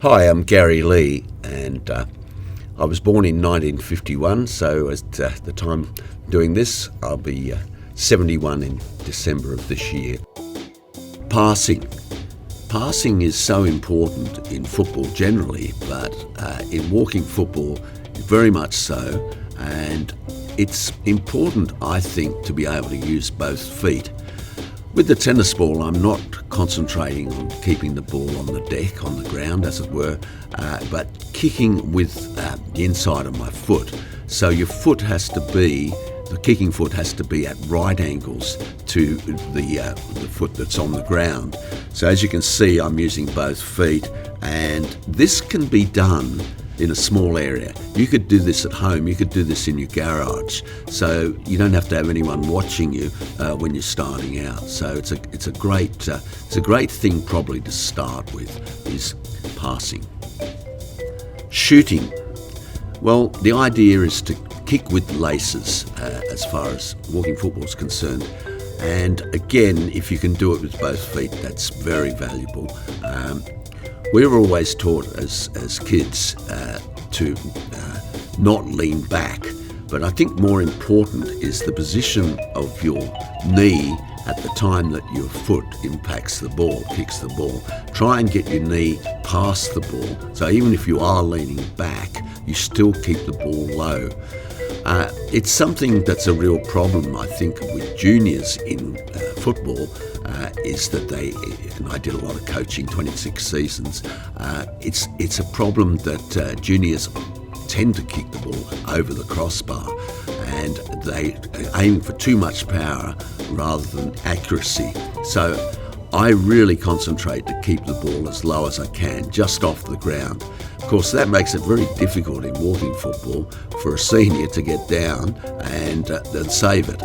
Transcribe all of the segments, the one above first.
Hi, I'm Garry Lee, and I was born in 1951, so at the time doing this, I'll be 71 in December of this year. Passing. Passing is so important in football generally, but in walking football, very much so, and it's important, I think, to be able to use both feet. With the tennis ball, I'm not concentrating on keeping the ball on the deck, on the ground as it were, but kicking with the inside of my foot. So your foot has to be, the kicking foot has to be at right angles to the foot that's on the ground. So as you can see, I'm using both feet, and this can be done in a small area. You could do this at home, you could do this in your garage, so you don't have to have anyone watching you when you're starting out. So it's a great thing probably to start with, is passing. Shooting. Well, the idea is to kick with laces as far as walking football is concerned. And again, if you can do it with both feet, that's very valuable. We were always taught as kids to not lean back, but I think more important is the position of your knee at the time that your foot impacts the ball, kicks the ball. Try and get your knee past the ball, so even if you are leaning back, you still keep the ball low. It's something that's a real problem, I think, with juniors in football, is that and I did a lot of coaching, 26 seasons, it's a problem that juniors tend to kick the ball over the crossbar, and they aim for too much power rather than accuracy. So I really concentrate to keep the ball as low as I can, just off the ground. Of course, that makes it very difficult in walking football for a senior to get down and save it.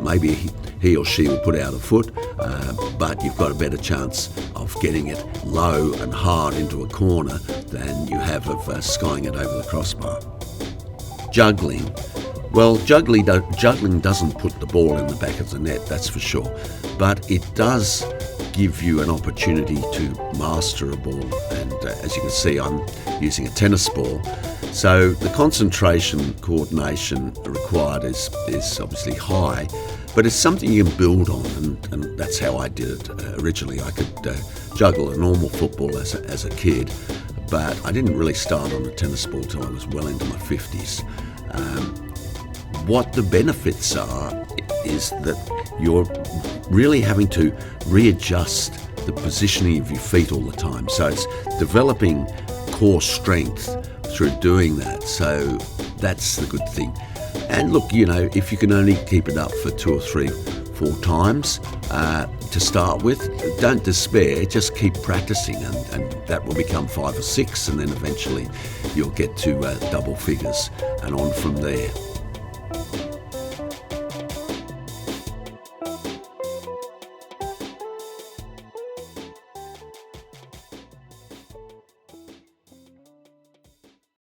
Maybe he or she will put out a foot, but you've got a better chance of getting it low and hard into a corner than you have of skying it over the crossbar. Juggling. Well, juggling doesn't put the ball in the back of the net, that's for sure, but it does give you an opportunity to master a ball, and as you can see, I'm using a tennis ball, so the concentration, coordination required is obviously high, but it's something you can build on, and that's how I did it originally. I could juggle a normal football as a kid, but I didn't really start on the tennis ball till I was well into my 50s. What the benefits are is that you're really having to readjust the positioning of your feet all the time. So it's developing core strength through doing that. So that's the good thing. And look, if you can only keep it up for 2 or 3, 4 times to start with, don't despair, just keep practicing, and that will become 5 or 6, and then eventually you'll get to double figures and on from there.